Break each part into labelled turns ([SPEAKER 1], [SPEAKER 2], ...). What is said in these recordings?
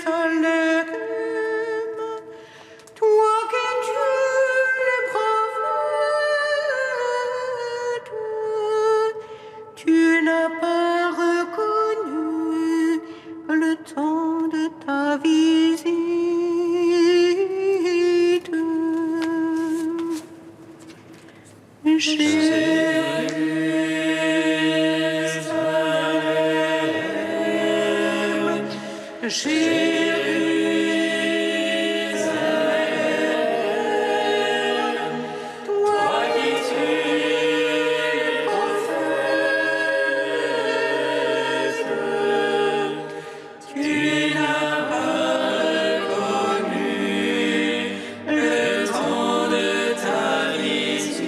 [SPEAKER 1] Jérusalem, toi qui tues les prophètes, tu n'as pas reconnu le temps de ta visite. Jérusalem, toi qui tues les prophètes, tu n'as pas reconnu le temps de ta visite.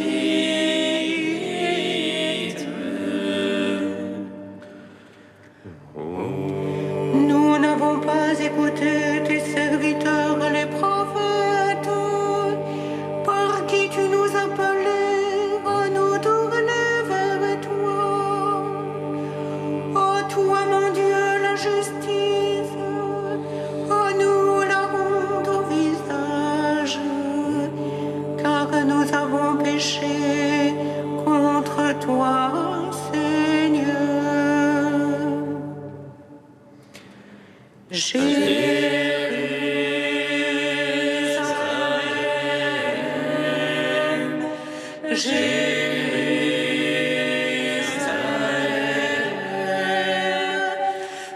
[SPEAKER 1] Nous n'avons pas écouté tes serviteurs les prophètes, par qui tu nous appelais à nous tourner vers toi. Ô toi, mon Dieu, la justice, à nous la honte au visage, car nous avons péché contre toi, Seigneur. Jérusalem, Jérusalem,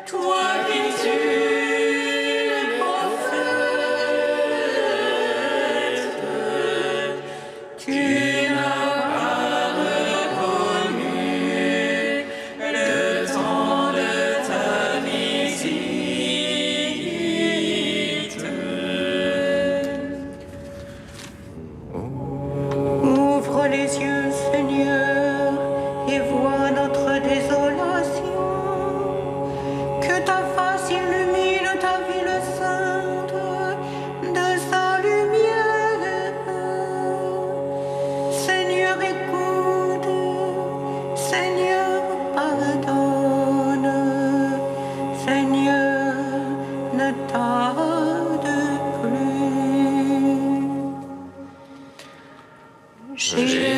[SPEAKER 1] toi qui tues les prophètes, tu n'as pas reconnu le temps de ta visite. Ouvre les yeux, Seigneur, et vois notre désolation. Que ta face illumine ta ville sainte de sa lumière. Seigneur, écoute. Seigneur, pardonne. Seigneur, ne tarde plus. Jérusalem,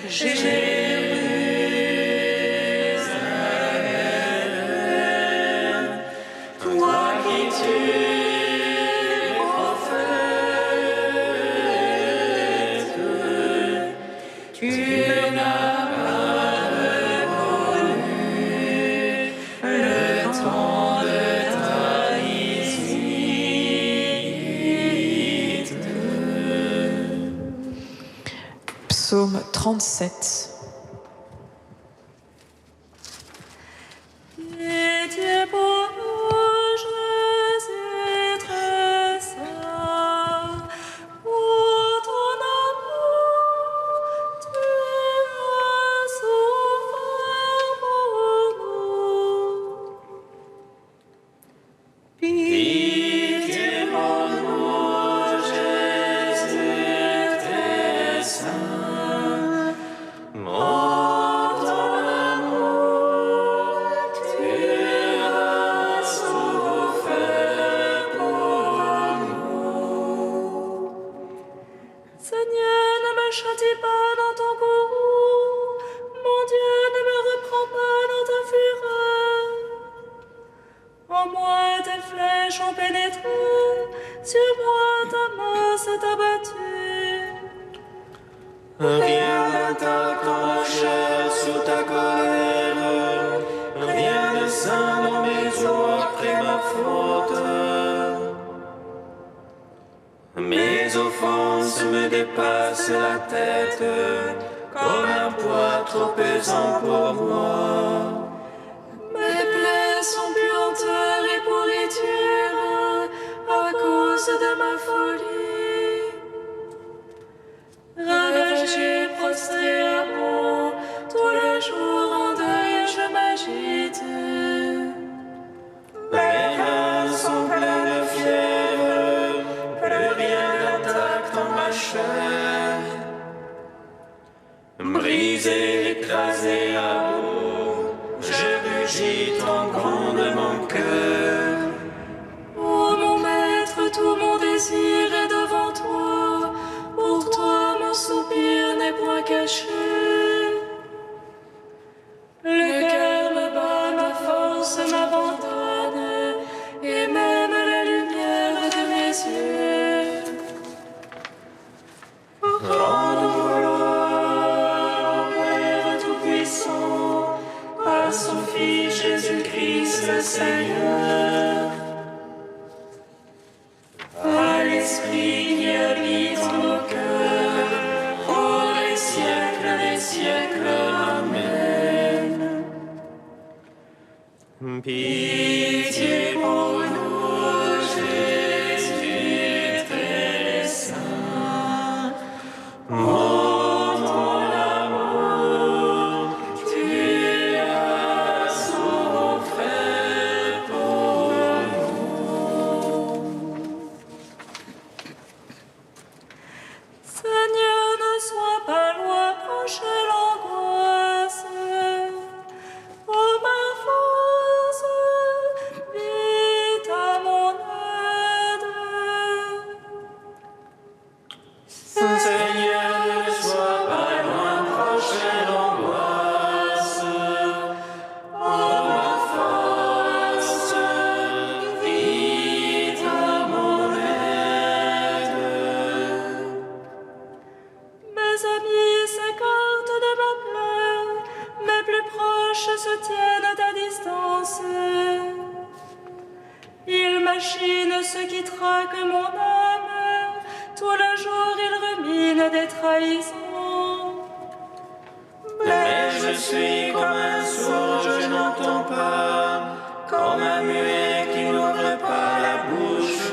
[SPEAKER 1] Jérusalem, toi qui tues les prophètes, tu n'as pas reconnu le temps de ta visite.
[SPEAKER 2] Psaume 37.
[SPEAKER 1] Pitié pour nous, Jésus très saint, pour ton amour, tu as souffert pour nous. Pitié pour nous, Jésus très saint, pour ton amour, tu as souffert pour nous. Seigneur, ne me châtie pas dans ton courroux, mon Dieu, ne me reprends pas dans ta fureur. En moi tes flèches ont pénétré, sur moi ta main s'est abattue. Rien ne t'accroche sous ta colère, rien de saint dans mes os après ma faute. Mes offenses me dépassent la tête, comme un poids trop pesant pour moi. Mes plaies sont puanteur et pourriture à cause de ma folie. Ravagé, prostré à bout, tous les jours en deuil je m'agite. Mes reins sont pleins de fièvre, plus rien
[SPEAKER 3] chair. Brisé, écrasé à bout, je rugis ton gronde mon cœur.
[SPEAKER 1] Ô mon maître, tout mon désir est devant toi. Pour toi, mon soupir n'est point caché. Le cœur me bat, ma force m'abandonne, et même la lumière de mes yeux. Rendons gloire au Père Tout-Puissant, à son Fils Jésus-Christ le Seigneur, à l'Esprit qui habite en nos cœurs, pour les siècles des siècles. Amen. Pitié pour nous, Jésus, très saint. Montre l'amour, tu as souffert pour nous. Seigneur, ne sois pas loin, proche l'angoisse. Oh ma force, vite à mon aide.
[SPEAKER 3] Seigneur, ne sois pas loin, proche l'angoisse. Oh ma force, vite à mon aide.
[SPEAKER 1] Mes amis s'écartent de ma plaie, mes plus proches se tiennent à distance. Ils machinent ce qui traque mon âme, tout le jour ils ruminent des trahisons.
[SPEAKER 3] Mais je suis comme un sourd, je n'entends pas, comme un muet qui n'ouvre pas la bouche.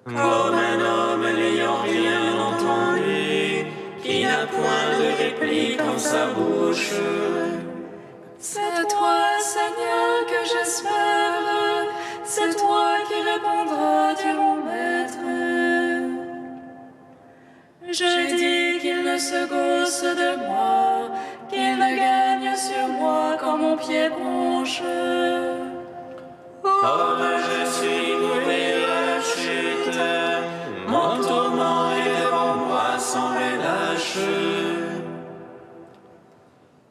[SPEAKER 3] Comme un homme n'ayant rien entendu, qui n'a point de réplique en sa bouche.
[SPEAKER 1] C'est toi, Seigneur, que j'espère, c'est toi qui répondras, Dieu mon maître. Je dis qu'il ne se gausse de moi, qu'il ne gagne sur moi quand mon pied bronche.
[SPEAKER 3] Or je suis tombé à la chute, mon tourment est devant moi sans relâche.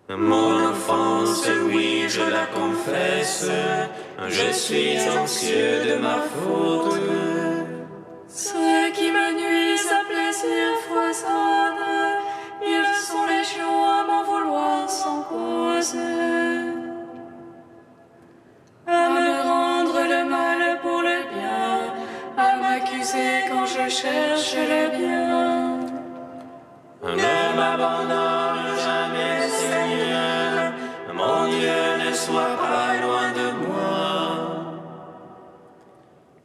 [SPEAKER 3] Mon offense, oui, je la confesse, je suis anxieux de ma faute.
[SPEAKER 1] Ceux qui me nuisent à plaisir foisonnent, ils sont légions à m'en vouloir sans cause. À me rendre le mal pour le bien, à m'accuser quand je cherche le bien.
[SPEAKER 3] Ne m'abandonne jamais, Seigneur, mon Dieu, ne sois pas loin de moi.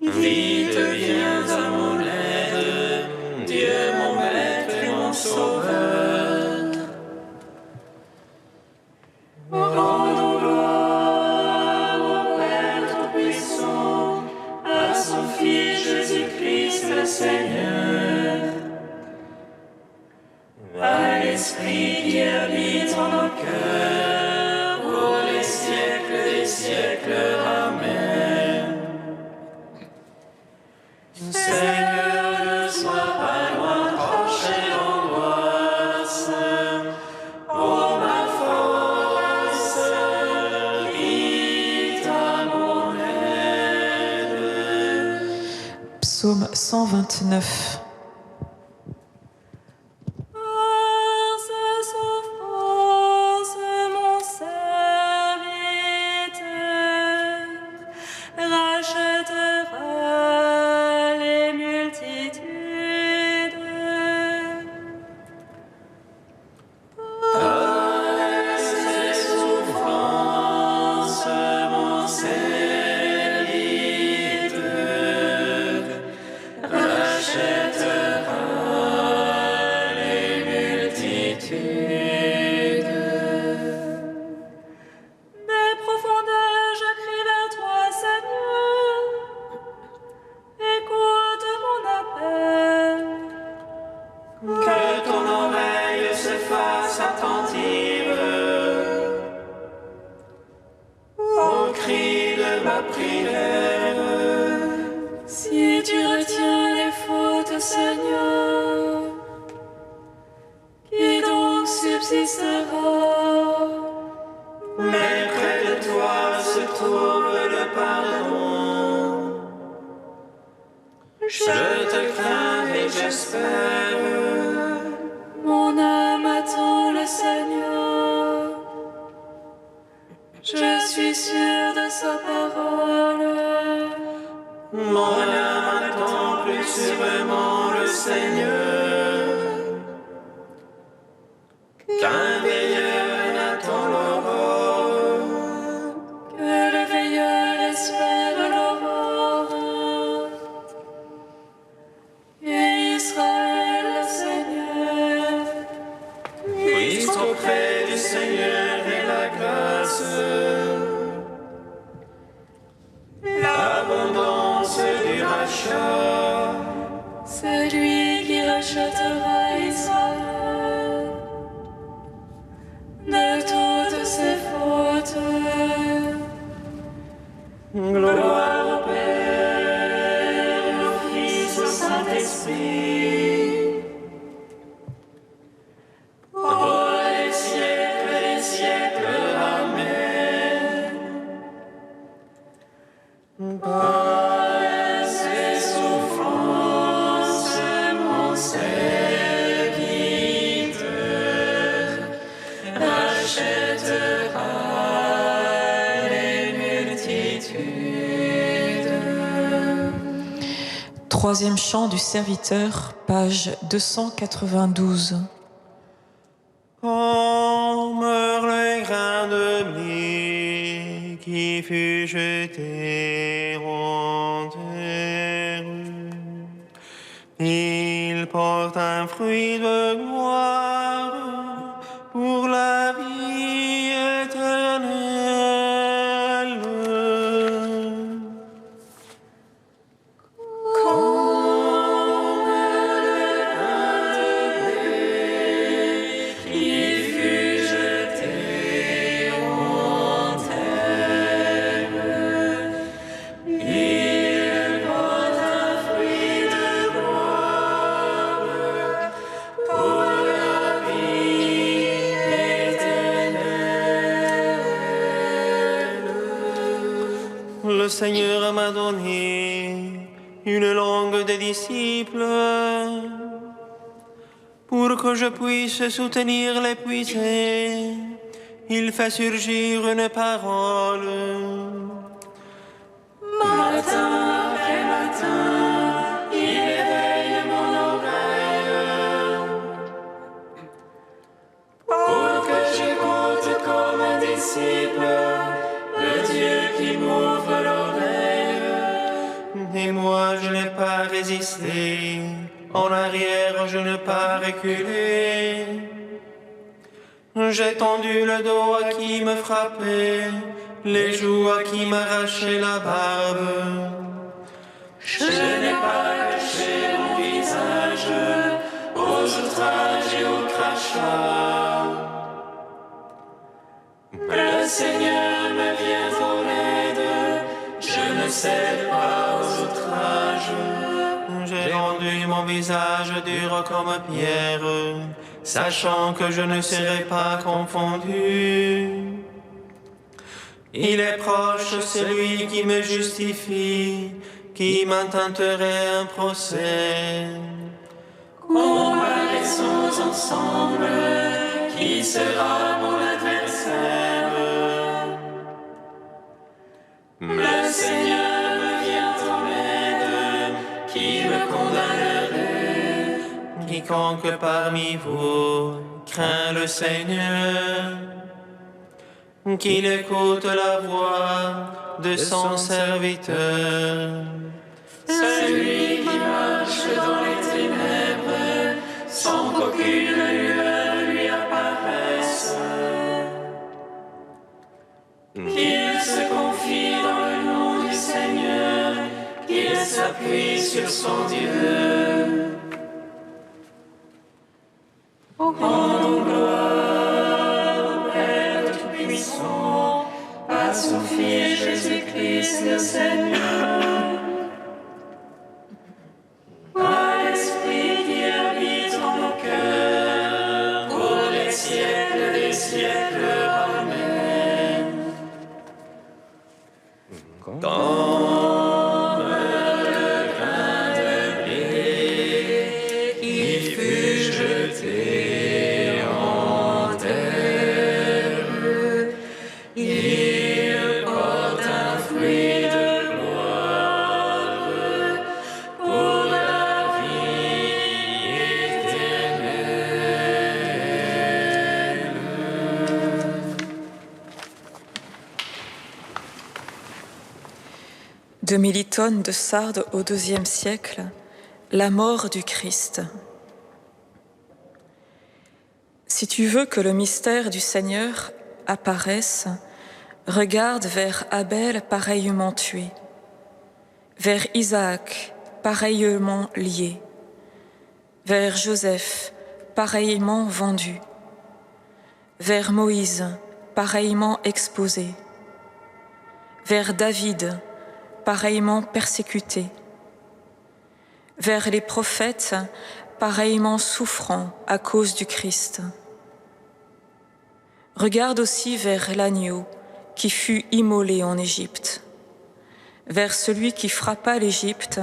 [SPEAKER 3] Vite viens à mon aide, Dieu mon maître et mon sauveur.
[SPEAKER 1] Rendons gloire au Père Tout-Puissant, à son Fils Jésus-Christ le Seigneur, à l'Esprit qui habite en nos cœurs, pour les siècles des siècles. Amen.
[SPEAKER 3] Seigneur, ne sois pas loin, proche l'angoisse. Oh ma force, vite à mon aide.
[SPEAKER 2] Psaume 129.
[SPEAKER 1] Par ses souffrances, mon serviteur rachètera les multitudes.
[SPEAKER 3] Par ses souffrances, mon serviteur rachète
[SPEAKER 1] Seigneur. Qui donc subsistera?
[SPEAKER 3] Mais près de toi se trouve le pardon. Je te crains et j'espère.
[SPEAKER 1] Mon âme attend le Seigneur. Je suis sûre de sa parole.
[SPEAKER 3] Mon âme attend plus sûrement le Seigneur qu'un veilleur n'attend l'aurore.
[SPEAKER 1] Que le veilleur espère l'aurore. Et Israël, le Seigneur,
[SPEAKER 3] Puisse auprès du Seigneur et la grâce, l'abondance du rachat.
[SPEAKER 1] celui qui rachètera Israël de toutes ses fautes.
[SPEAKER 3] Gloire au Père, au Fils, au Saint-Esprit. Pour les siècles des siècles. Amen. Par ses souffrances, mon serviteur rachètera les multitudes.
[SPEAKER 2] Troisième chant du serviteur, page 292.
[SPEAKER 3] Comme le grain de blé qui fut jeté en terre, il porte un fruit de gloire pour la vie éternelle. Le Seigneur m'a donné une langue de disciples pour que je puisse soutenir l'épuisé. Il fait surgir une parole.
[SPEAKER 1] Matin après matin, il éveille mon oreille pour que j'écoute comme un disciple le Dieu qui m'ouvre l'oreille.
[SPEAKER 3] Et moi je n'ai pas résisté, en arrière je n'ai pas reculé. J'ai tendu le dos à qui me frappait, les joues à qui m'arrachait la barbe.
[SPEAKER 1] Je n'ai pas caché mon visage aux outrages et aux crachats. Le Seigneur me vient en aide, je ne cède pas aux outrages.
[SPEAKER 3] J'ai rendu mon visage dur comme pierre, sachant que je ne serai pas confondu. Il est proche celui qui me justifie, qui m'intenterait un procès.
[SPEAKER 1] Comparaissons ensemble, qui sera mon adversaire? Le Seigneur me vient en aide, qui me condamnerait?
[SPEAKER 3] Quiconque parmi vous craint le Seigneur, qu'il écoute la voix de son serviteur.
[SPEAKER 1] Celui qui marche dans les ténèbres, sans qu'aucune lueur lui apparaisse. Qu'il se confie dans le nom du Seigneur, qu'il s'appuie sur son Dieu. Rendons gloire au Père Tout-Puissant, à son Fils Jésus-Christ le Seigneur, à l'Esprit
[SPEAKER 2] de Militone de Sardes au IIe siècle, la mort du Christ. Si tu veux que le mystère du Seigneur apparaisse, regarde vers Abel pareillement tué, vers Isaac pareillement lié, vers Joseph pareillement vendu, vers Moïse pareillement exposé, vers David pareillement persécuté, vers les prophètes pareillement souffrants à cause du Christ. Regarde aussi vers l'agneau qui fut immolé en Égypte, vers celui qui frappa l'Égypte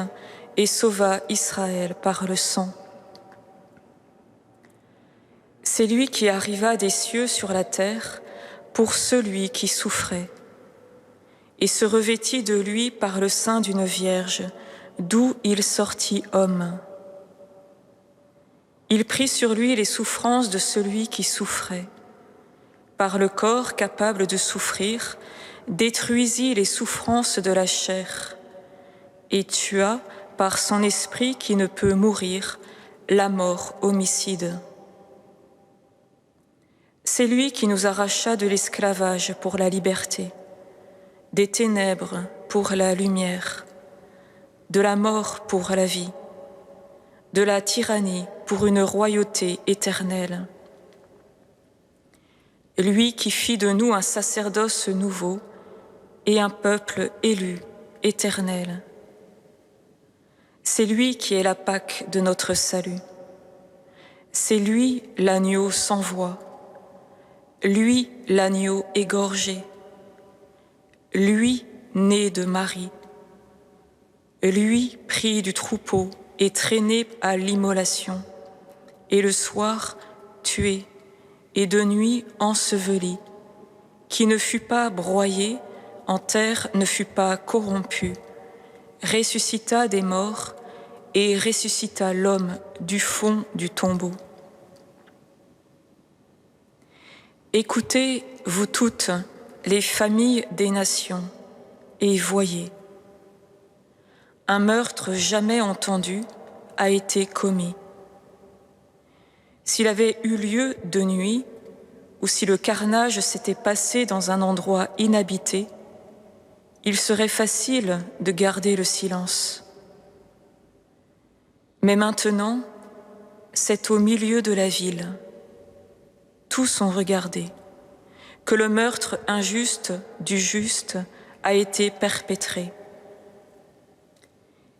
[SPEAKER 2] et sauva Israël par le sang. C'est lui qui arriva des cieux sur la terre pour celui qui souffrait, et se revêtit de lui par le sein d'une vierge, d'où il sortit homme. Il prit sur lui les souffrances de celui qui souffrait. Par le corps capable de souffrir, détruisit les souffrances de la chair, et tua, par son esprit qui ne peut mourir, la mort homicide. C'est lui qui nous arracha de l'esclavage pour la liberté, des ténèbres pour la lumière, de la mort pour la vie, de la tyrannie pour une royauté éternelle. Lui qui fit de nous un sacerdoce nouveau et un peuple élu, éternel. C'est lui qui est la Pâque de notre salut. C'est lui l'agneau sans voix, lui l'agneau égorgé, lui né de Marie, lui pris du troupeau et traîné à l'immolation, et le soir tué, et de nuit enseveli, qui ne fut pas broyé, en terre ne fut pas corrompu, ressuscita des morts et ressuscita l'homme du fond du tombeau. Écoutez, vous toutes, les familles des nations, et voyez. Un meurtre jamais entendu a été commis. S'il avait eu lieu de nuit, ou si le carnage s'était passé dans un endroit inhabité, il serait facile de garder le silence. Mais maintenant, c'est au milieu de la ville. Tous ont regardé que le meurtre injuste du juste a été perpétré.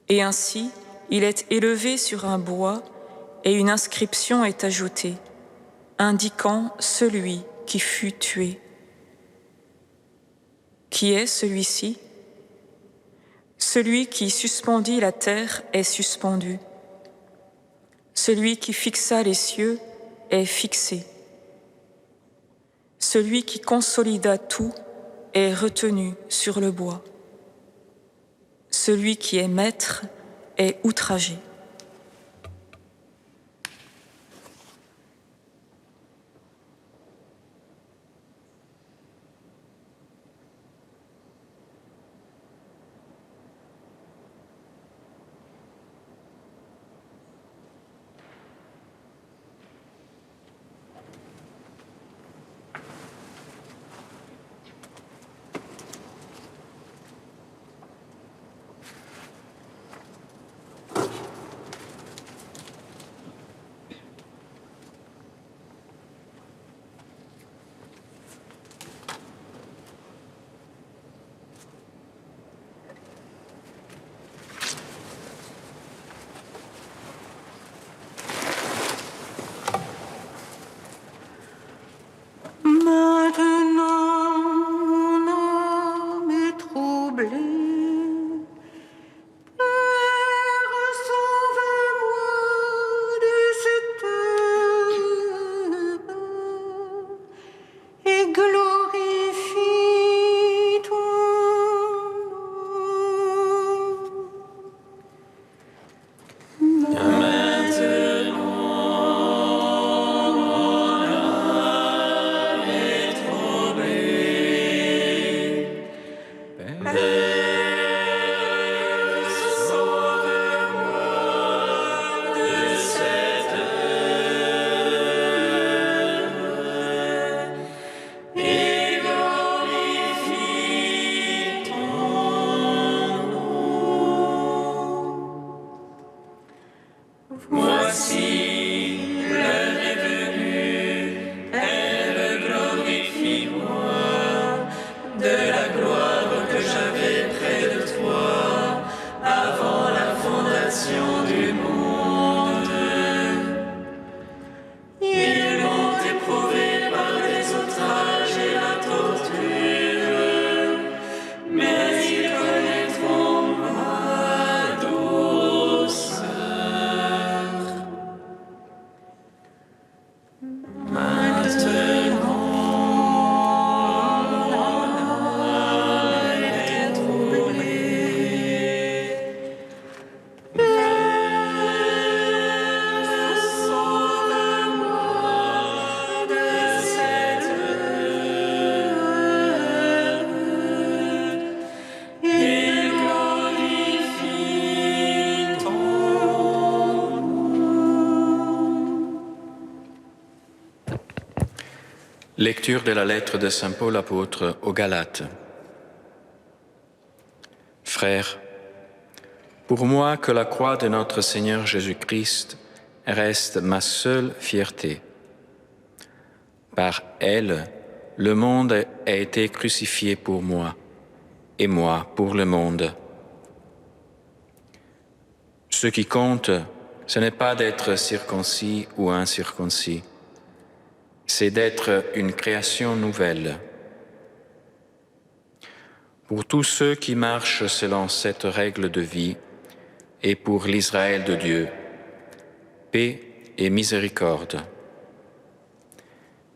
[SPEAKER 2] Et ainsi, il est élevé sur un bois et une inscription est ajoutée, indiquant celui qui fut tué. Qui est celui-ci? Celui qui suspendit la terre est suspendu. Celui qui fixa les cieux est fixé. Celui qui consolida tout est retenu sur le bois. Celui qui est maître est outragé.
[SPEAKER 3] Voici, l'heure est venue, Père, glorifie-moi de la gloire que j'avais près de toi avant la fondation du monde. Ils m'ont éprouvé par les outrages et la torture, mais ils connaîtront ma douceur.
[SPEAKER 4] Lecture de la lettre de Saint Paul apôtre aux Galates. Frères, pour moi que la croix de notre Seigneur Jésus-Christ reste ma seule fierté. Par elle, le monde a été crucifié pour moi, et moi pour le monde. Ce qui compte, ce n'est pas d'être circoncis ou incirconcis, c'est d'être une création nouvelle. Pour tous ceux qui marchent selon cette règle de vie et pour l'Israël de Dieu, paix et miséricorde.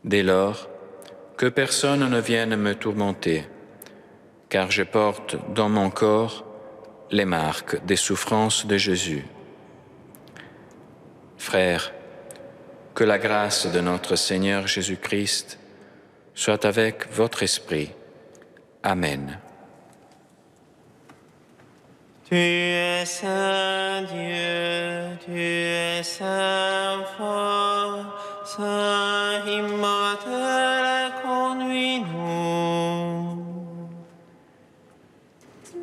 [SPEAKER 4] Dès lors, que personne ne vienne me tourmenter, car je porte dans mon corps les marques des souffrances de Jésus. Frères, que la grâce de notre Seigneur Jésus-Christ soit avec votre esprit. Amen.
[SPEAKER 3] Tu es Saint Dieu, tu es Saint fort, Saint immortel, conduis-nous.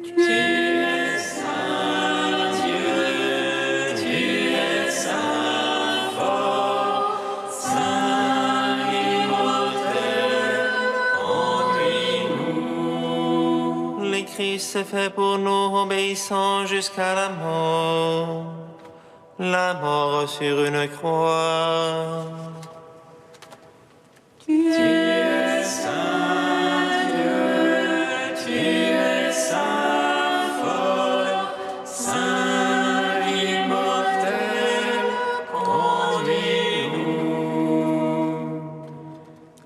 [SPEAKER 3] Tu es Saint Dieu, tu es Saint fort, Saint immortel, conduis-nous. Le Christ fait pour nous, obéissant jusqu'à la mort sur une croix. Tu es Saint Dieu, tu es Saint fort, Saint immortel, conduis-nous.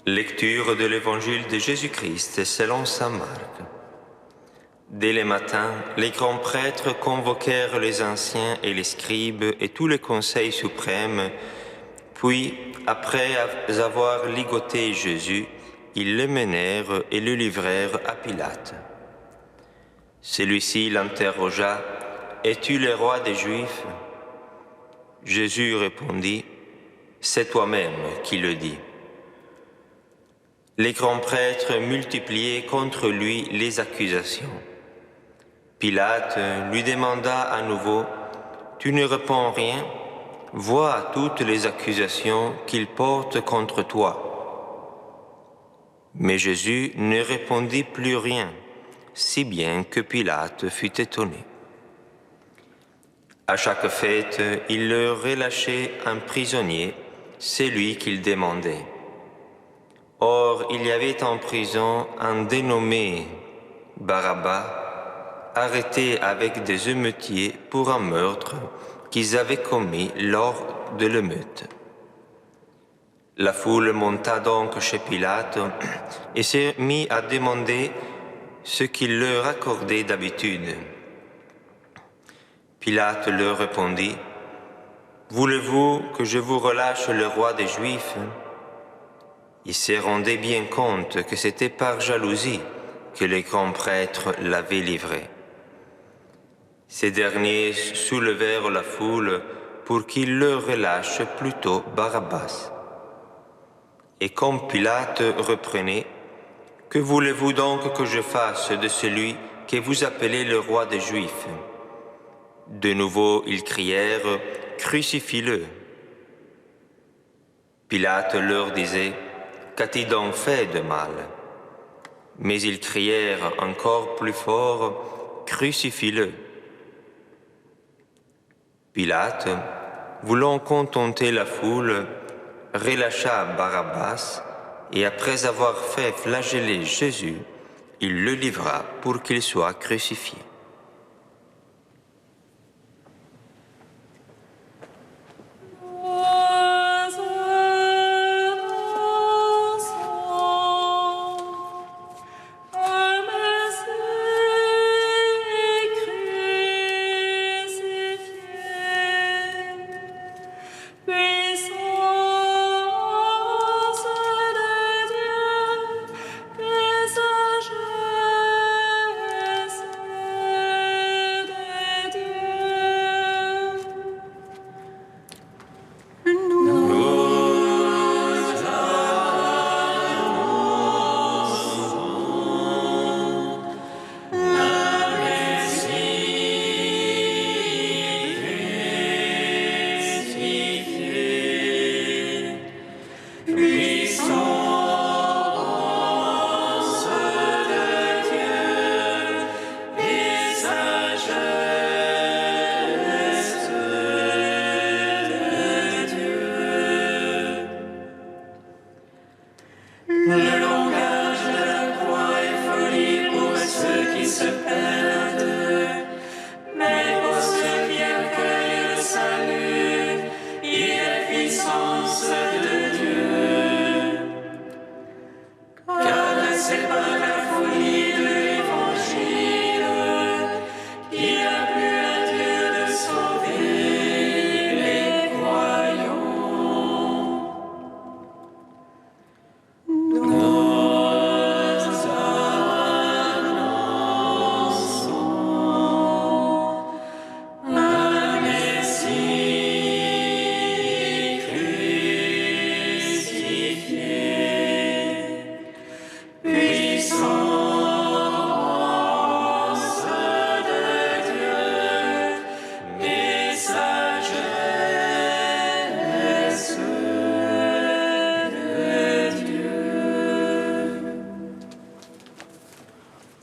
[SPEAKER 3] Lecture de l'Évangile de Jésus-Christ selon saint Marc. Dès le matin, les grands prêtres convoquèrent les anciens et les scribes et tout le conseil suprême, puis, après avoir ligoté Jésus, ils le menèrent et le livrèrent à Pilate. Celui-ci l'interrogea, « Es-tu le roi des Juifs ?» Jésus répondit, « C'est toi-même qui le dis. » Les grands prêtres multipliaient contre lui les accusations. Pilate lui demanda à nouveau, « Tu ne réponds rien ? Vois toutes les accusations qu'il porte contre toi. » Mais Jésus ne répondit plus rien, si bien que Pilate fut étonné. À chaque fête, il leur relâchait un prisonnier, celui qu'il demandait. Or, il y avait en prison un dénommé Barabbas, arrêté avec des émeutiers pour un meurtre qu'ils avaient commis lors de l'émeute. La foule monta donc chez Pilate et s'est mis à demander ce qu'il leur accordait d'habitude. Pilate leur répondit, « Voulez-vous que je vous relâche le roi des Juifs ?» Il se rendait bien compte que c'était par jalousie que les grands prêtres l'avaient livré. Ces derniers soulevèrent la foule pour qu'il leur relâche plutôt Barabbas. Et comme Pilate reprenait, « Que voulez-vous donc que je fasse de celui que vous appelez le roi des Juifs ?» De nouveau ils crièrent, « crucifie-le. Pilate leur disait, qu'a-t-il donc fait de mal? Mais ils crièrent encore plus fort, crucifie-le. Pilate, voulant contenter la foule, relâcha Barabbas et après avoir fait flageller Jésus, il le livra pour qu'il soit crucifié.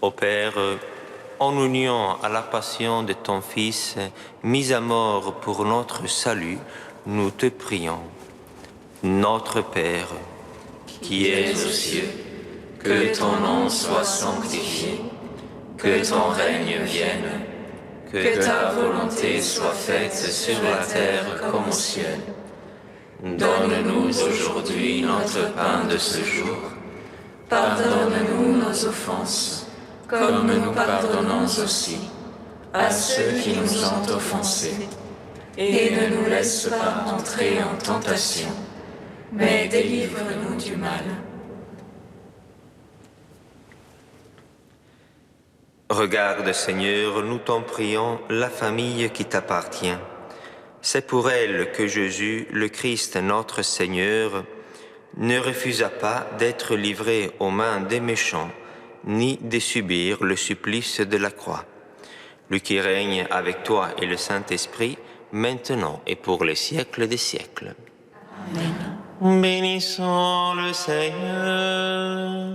[SPEAKER 3] Ô Père, en union à la passion de ton Fils, mis à mort pour notre salut, nous te prions. Notre Père,
[SPEAKER 5] qui es aux cieux, que ton nom soit sanctifié, que ton règne vienne, que ta volonté soit faite sur la terre comme au ciel. Donne-nous aujourd'hui notre pain de ce jour. Pardonne-nous nos offenses, comme nous pardonnons aussi à ceux qui nous ont offensés. Et ne nous laisse pas entrer en tentation, mais délivre-nous du mal.
[SPEAKER 3] Regarde, Seigneur, nous t'en prions, la famille qui t'appartient. C'est pour elle que Jésus, le Christ notre Seigneur, ne refusa pas d'être livré aux mains des méchants, ni de subir le supplice de la croix. Lui qui règne avec toi et le Saint-Esprit, maintenant et pour les siècles des siècles. Amen. Bénissons le Seigneur.